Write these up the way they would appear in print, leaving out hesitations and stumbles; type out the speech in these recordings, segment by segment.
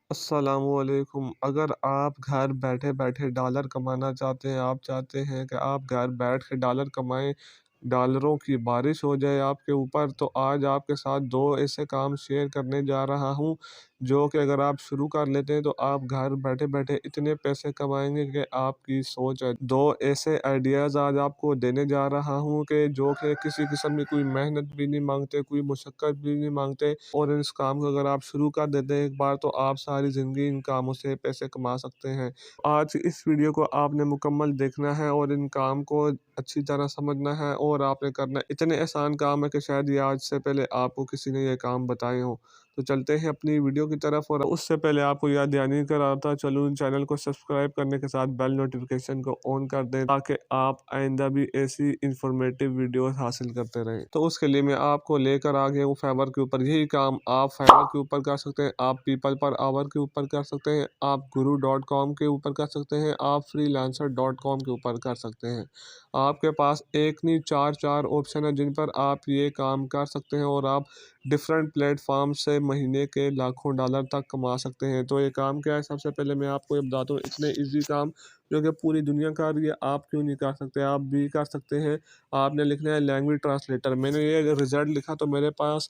अस्सलामुअलैकुम। अगर आप घर बैठे-बैठे डॉलर कमाना चाहते हैं, आप चाहते हैं कि आप घर बैठ के डॉलर कमाएँ, डॉलरों की बारिश हो जाए आपके ऊपर, तो आज आपके साथ 2 ऐसे काम शेयर करने जा रहा हूँ, जो कि अगर आप शुरू कर लेते हैं, तो आप घर बैठे-बैठे इतने पैसे कमाएँगे कि आपकी सोच है। 2 ऐसे आइडियाज़ आज आपको देने जा रहा हूँ कि जो कि किसी किस्म की कोई मेहनत भी नहीं माँगते, कोई मशक्कत भी नहीं माँगते और इस काम को अगर आप शुरू कर देते हैं एक बार, तो आप सारी ज़िंदगी इन कामों से पैसे कमा सकते हैं। आज इस वीडियो को आपने मुकम्मल देखना है और इन काम को अच्छी तरह समझना है और आपने करना है। इतने आसान काम है कि शायद ये आज से पहले आपको किसी ने ये काम बताए हों। तो चलते हैं अपनी वीडियो की तरफ, और उससे पहले आपको याद दहानी कराता चलूँ, चैनल को सब्सक्राइब करने के साथ बेल नोटिफिकेशन को ऑन कर दें ताकि आप आइंदा भी ऐसी इंफॉर्मेटिव वीडियोस हासिल करते रहें। तो उसके लिए मैं आपको लेकर आ गया हूँ फाइवर के ऊपर। यही काम आप फाइवर के ऊपर कर सकते हैं, आप पीपल पर आवर के ऊपर कर सकते हैं, आप गुरु.com के ऊपर कर सकते हैं, आप freelancer.com के ऊपर कर सकते हैं। आपके पास एक नहीं चार ऑप्शन है जिन पर आप ये काम कर सकते हैं और आप डिफरेंट प्लेटफॉर्म से महीने के लाखों डॉलर तक कमा सकते हैं। तो ये काम क्या है, सबसे पहले मैं आपको ये बताता हूँ। इतने इजी काम जो कि पूरी दुनिया कर रही है, आप क्यों नहीं कर सकते? आप भी कर सकते हैं। आपने लिखना है लैंग्वेज ट्रांसलेटर। मैंने ये रिजल्ट लिखा तो मेरे पास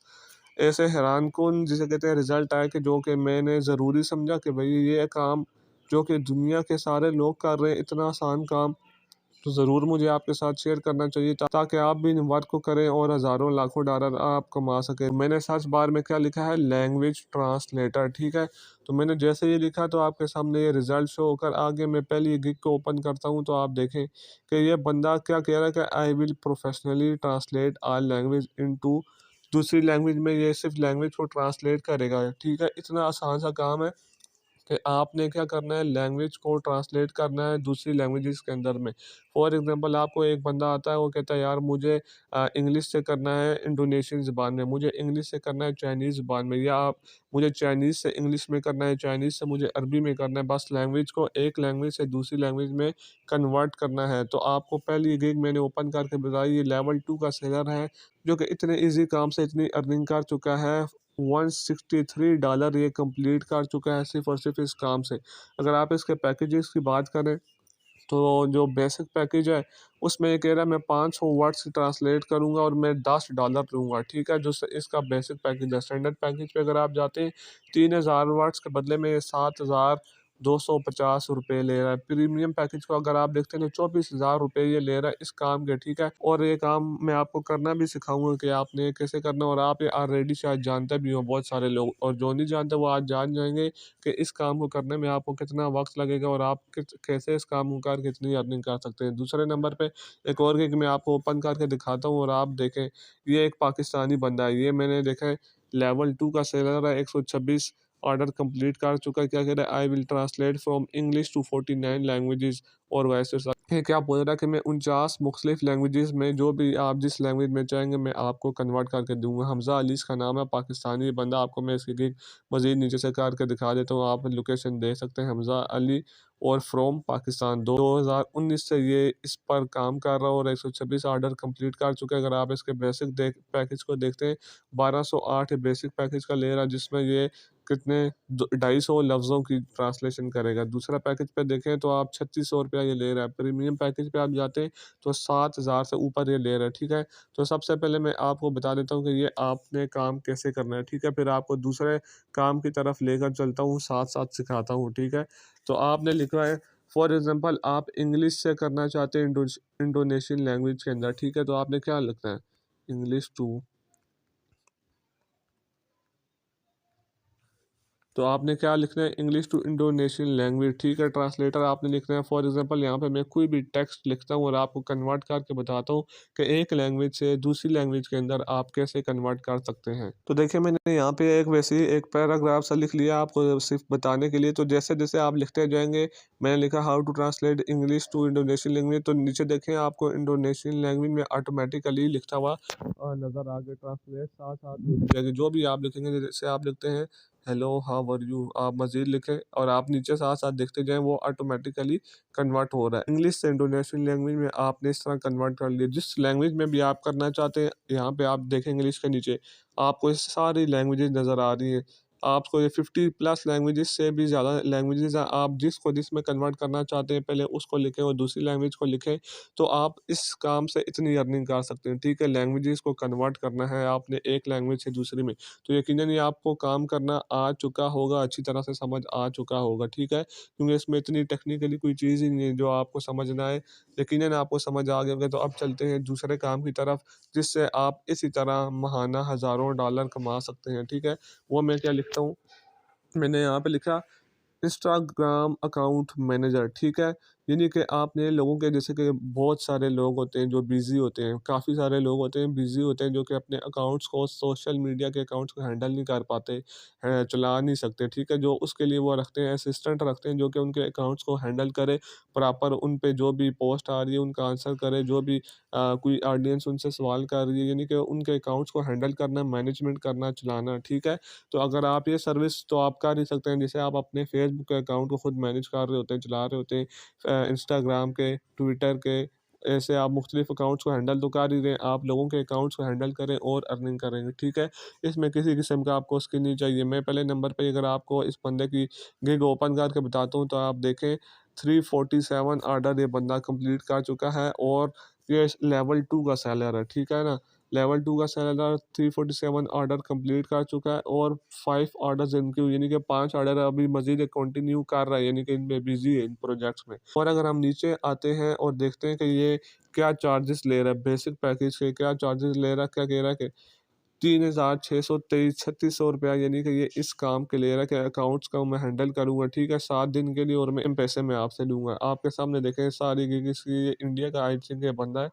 ऐसे हैरानकुन जिसे कहते हैं रिजल्ट आए कि जो कि मैंने ज़रूरी समझा कि भाई ये काम जो कि दुनिया के सारे लोग कर रहे हैं, इतना आसान काम, तो ज़रूर मुझे आपके साथ शेयर करना चाहिए ताकि आप भी इन वर्क को करें और हज़ारों लाखों डॉलर आप कमा सकें। मैंने सर्च बार में क्या लिखा है, लैंग्वेज ट्रांसलेटर, ठीक है। तो मैंने जैसे ये लिखा तो आपके सामने ये रिजल्ट शो होकर आगे मैं पहले ये गिग को ओपन करता हूँ, तो आप देखें कि ये बंदा क्या कह रहा है कि I will professionally translate all language into दूसरी लैंग्वेज में। ये सिर्फ लैंग्वेज को ट्रांसलेट करेगा, ठीक है। इतना आसान सा काम है कि आपने क्या करना है, लैंग्वेज को ट्रांसलेट करना है दूसरी लैंग्वेजेस के अंदर में। फॉर एग्जांपल आपको एक बंदा आता है, वो कहता है यार मुझे इंग्लिश से करना है इंडोनेशियन ज़बान में, मुझे इंग्लिश से करना है चाइनीज़ ज़बान में, या आप मुझे चाइनीज़ से इंग्लिश में करना है, चाइनीज़ से मुझे अरबी में करना है। बस लैंग्वेज को एक लैंग्वेज से दूसरी लैंग्वेज में कन्वर्ट करना है। तो आपको पहली गिग मैंने ओपन करके बताई, ये लेवल 2 का सेलर है जो कि इतने ईजी काम से इतनी अर्निंग कर चुका है। $163 ये कंप्लीट कर चुका है सिर्फ़ और सिर्फ़ इस काम से। अगर आप इसके पैकेजेस की बात करें, तो जो बेसिक पैकेज है उसमें ये कह रहा है मैं 500 वर्ड्स ट्रांसलेट करूँगा और मैं $10 लूँगा, ठीक है। जो इसका बेसिक पैकेज है। स्टैंडर्ड पैकेज पे अगर आप जाते हैं, 3000 वर्ड्स के बदले में ये 7,250 रुपये ले रहा है। प्रीमियम पैकेज को अगर आप देखते हैं तो 24,000 रुपये ये ले रहा है इस काम के, ठीक है। और ये काम मैं आपको करना भी सिखाऊंगा कि आपने कैसे करना है, और आप ये ऑलरेडी शायद जानते भी हो बहुत सारे लोग, और जो नहीं जानते वो आज जान जाएंगे कि इस काम को करने में आपको कितना वक़्त लगेगा और आप कैसे इस काम को कर कितनी अर्निंग कर सकते हैं। दूसरे नंबर पे एक और गिग मैं आपको ओपन करके दिखाता हूँ और आप देखें, ये एक पाकिस्तानी बंदा है, ये मैंने देखा है लेवल 2 का सेलर है, 126 ऑर्डर कंप्लीट कर चुका है। क्या कह रहा है, I will translate from English to 49 languages और वाइस वर्सा। ये क्या बोल रहा है कि मैं 49 मुख्तलिफ लैंग्वेजेज़ में जो भी आप जिस लैंग्वेज में चाहेंगे मैं आपको कन्वर्ट करके दूँगा। हमज़ा अली इसका नाम है, पाकिस्तानी बंदा। आपको मैं इसकी गिग मज़ीद नीचे से करके दिखा देता हूँ, आप लोकेशन देख सकते हैं, हमज़ा अली और फ्रॉम पाकिस्तान। 2019 से ये इस पर काम कर रहा है और 126 ऑर्डर कंप्लीट कर चुका है। अगर आप इसके बेसिक पैकेज को देखते हैं, 1208 बेसिक पैकेज का ले रहा है, जिसमें ये कितने 250 लफ्ज़ों की ट्रांसलेशन करेगा। दूसरा पैकेज पे देखें तो आप 3600 रुपया ये ले रहा है। प्रीमियम पैकेज पे आप जाते हैं तो 7000 से ऊपर ये ले रहा है, ठीक है। तो सबसे पहले मैं आपको बता देता हूँ कि ये आपने काम कैसे करना है, ठीक है। फिर आपको दूसरे काम की तरफ लेकर चलता हूँ, साथ-साथ सिखाता हूँ, ठीक है। तो आपने लिखा है, फॉर एग्ज़ाम्पल आप इंग्लिश से करना चाहते हैं इंडोनेशियन लैंग्वेज के अंदर, ठीक है। तो आपने क्या लिखना है, इंग्लिश टू, तो आपने क्या लिखना है, इंग्लिश टू इंडोनेशियन लैंग्वेज, ठीक है। ट्रांसलेटर आपने लिखना है। फॉर एग्जांपल यहाँ पे मैं कोई भी टेक्स्ट लिखता हूँ और आपको कन्वर्ट करके बताता हूँ कि एक लैंग्वेज से दूसरी लैंग्वेज के अंदर आप कैसे कन्वर्ट कर सकते हैं। तो देखिए मैंने यहाँ पे एक वैसे ही एक पैराग्राफ सा लिख लिया आपको सिर्फ बताने के लिए। तो जैसे जैसे आप लिखते जाएंगे, मैंने लिखा how to translate English to Indonesian language, तो नीचे देखें आपको इंडोनेशियन लैंग्वेज में ऑटोमेटिकली लिखा हुआ नज़र आ गया। ट्रांसलेट साथ साथ हो जाएगी, जो भी आप लिखेंगे, जैसे आप लिखते हैं हेलो हाउ आर यू, आप मज़ीद लिखें और आप नीचे साथ-साथ देखते जाएँ, वो ऑटोमेटिकली कन्वर्ट हो रहा है। इंग्लिश से इंडोनेशियन लैंग्वेज में आपने इस तरह कन्वर्ट कर लिया। जिस लैंग्वेज में भी आप करना चाहते हैं, यहाँ पे आप देखें इंग्लिश के नीचे आपको ये सारी लैंग्वेजेज़ नज़र आ रही हैं। आपको ये 50 प्लस लैंग्वेजेस से भी ज़्यादा लैंग्वेजेस आप जिसको जिसमें कन्वर्ट करना चाहते हैं, पहले उसको लिखें और दूसरी लैंग्वेज को लिखें, तो आप इस काम से इतनी अर्निंग कर सकते हैं, ठीक है। लैंग्वेजेस को कन्वर्ट करना है आपने एक लैंग्वेज से दूसरे में, तो यकीनन ये आपको काम करना आ चुका होगा, अच्छी तरह से समझ आ चुका होगा, ठीक है। क्योंकि इसमें इतनी टेक्निकली कोई चीज़ ही नहीं है जो आपको समझ ना आए। यकीनन आपको समझ आ गया होगा, तो अब चलते हैं दूसरे काम की तरफ, जिससे आप इसी तरह माहाना हज़ारों डॉलर कमा सकते हैं, ठीक है। वो मैं क्या लिखता हूँ, मैंने यहाँ पे लिखा इंस्टाग्राम अकाउंट मैनेजर, ठीक है। यानी कि आपने लोगों के, जैसे कि बहुत सारे लोग होते हैं जो बिज़ी होते हैं, काफ़ी सारे लोग होते हैं बिज़ी होते हैं, जो कि अपने अकाउंट्स को, सोशल मीडिया के अकाउंट्स को हैंडल नहीं कर पाते हैं, चला नहीं सकते, ठीक है। जो उसके लिए वो रखते हैं, असिस्टेंट रखते हैं, जो कि उनके अकाउंट्स को हैंडल करे, प्रॉपर उन पे जो भी पोस्ट आ रही है उनका आंसर करे, जो भी कोई ऑडियंस उनसे सवाल कर रही है, यानी कि उनके अकाउंट्स को हैंडल करना, मैनेजमेंट करना, चलाना, ठीक है। तो अगर आप ये सर्विस तो आप कर ही सकते हैं, जैसे आप अपने फेसबुक के अकाउंट को खुद मैनेज कर रहे होते हैं, चला रहे होते हैं, इंस्टाग्राम के, ट्विटर के, ऐसे आप मुख्तलिफ अकाउंट्स को हैंडल तो कर ही रहे हैं, आप लोगों के अकाउंट्स को हैंडल करें और अर्निंग करेंगे, ठीक है। इसमें किसी किस्म का आपको स्किल नहीं चाहिए। मैं पहले नंबर पे अगर आपको इस बंदे की गिग ओपन करके बताता हूँ, तो आप देखें 347 ऑर्डर ये बंदा कंप्लीट कर चुका है, और ये लेवल 2 का सेलर है, ठीक है ना। लेवल 2 का सेलर 347 ऑर्डर कंप्लीट कर चुका है, और 5 ऑर्डर्स इनके, यानी कि 5 ऑर्डर अभी मज़ीद कंटिन्यू कर रहा है, यानी कि इनमें बिज़ी है इन प्रोजेक्ट्स में। और अगर हम नीचे आते हैं और देखते हैं कि ये क्या चार्जेस ले रहा है, बेसिक पैकेज के क्या चार्जेस ले रहा है, क्या कह रहा है कि 3623 यानी कि ये इस काम के ले रहा है कि अकाउंट्स का मैं हैंडल करूँगा, ठीक है, 7 दिन के लिए, और मैं इन पैसे मैं आपसे लूँगा। आपके सामने देखें सारी गिग इसकी, ये इंडिया का आई थिंक ये बंदा है।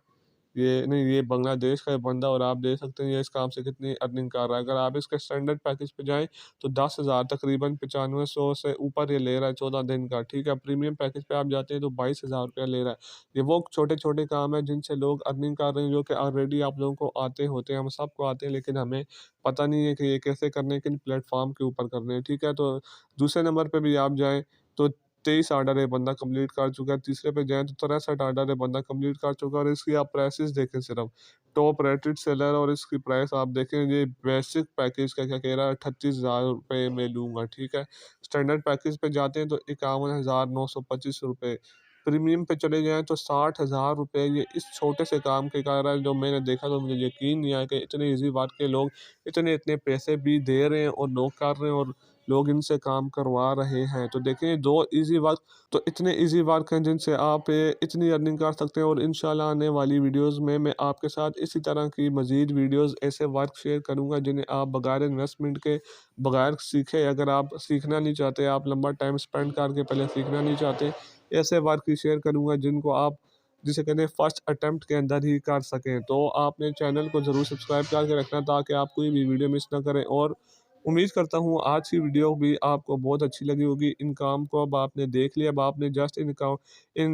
ये नहीं, ये बांग्लादेश का है बंदा, और आप देख सकते हैं ये इस काम से कितनी अर्निंग कर रहा है। अगर आप इसके स्टैंडर्ड पैकेज पे जाएँ, तो 10,000 तकरीबन 9500 से ऊपर ये ले रहा है 14 दिन का, ठीक है। प्रीमियम पैकेज पे आप जाते हैं तो ₹22,000 ले रहा है। ये वो छोटे-छोटे काम हैं जिनसे लोग अर्निंग कर रहे हैं, जो कि ऑलरेडी आप लोगों को आते होते हैं, हम सबको आते हैं, लेकिन हमें पता नहीं है कि ये कैसे करने हैं, किन प्लेटफ़ॉर्म के ऊपर करने हैं, ठीक है। तो दूसरे नंबर पे भी आप जाएँ, तो 23 ऑर्डर ये बंदा कंप्लीट कर चुका है, तीसरे पे जाएँ तो 63 ऑर्डर ये बंदा कंप्लीट कर चुका है, और इसकी आप प्राइसेज़ देखें सिर्फ, टॉप रेटेड सेलर, और इसकी प्राइस आप देखें, ये बेसिक पैकेज का क्या कह रहा है, ₹38,000 में लूँगा, ठीक है। स्टैंडर्ड पैकेज पे जाते हैं तो ₹51,925, प्रीमियम पे चले जाएँ तो ₹60,000 ये इस छोटे से काम के कर रहा है, जो मैंने देखा तो मुझे यकीन नहीं आया कि इतने ईज़ी वर्क के लोग इतने-इतने पैसे भी दे रहे हैं, और लोग कर रहे हैं, और लोग इनसे काम करवा रहे हैं। तो देखें 2 ईज़ी वर्क, तो इतने ईज़ी वर्क हैं जिनसे आप इतनी अर्निंग कर सकते हैं, और इंशाल्लाह आने वाली वीडियोज़ में मैं आपके साथ इसी तरह की मज़ीद वीडियोज़, ऐसे वर्क शेयर करूँगा जिन्हें आप बगैर इन्वेस्टमेंट के, बगैर सीखे, अगर आप सीखना नहीं चाहते, आप लंबा टाइम स्पेंड करके पहले सीखना नहीं चाहते, ऐसे वर्क ही शेयर करूँगा जिनको आप, जिसे कहते हैं फर्स्ट अटेम्प्ट के अंदर ही कर सकें। तो आपने चैनल को ज़रूर सब्सक्राइब करके रखना, ताकि आप कोई भी वीडियो मिस ना करें, और उम्मीद करता हूँ आज की वीडियो भी आपको बहुत अच्छी लगी होगी। इन काम को अब आपने देख लिया, अब आपने जस्ट इन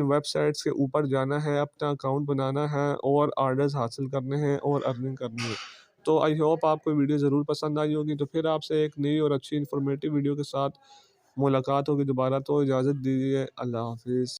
वेबसाइट्स के ऊपर जाना है, अपना अकाउंट बनाना है, और ऑर्डर्स हासिल करने हैं, और अर्निंग करनी है। तो आई होप आपको वीडियो ज़रूर पसंद आई होगी। तो फिर आपसे एक नई और अच्छी इन्फॉर्मेटिव वीडियो के साथ मुलाकात होगी दोबारा। तो इजाज़त दीजिए। अल्लाह हाफ़िज़।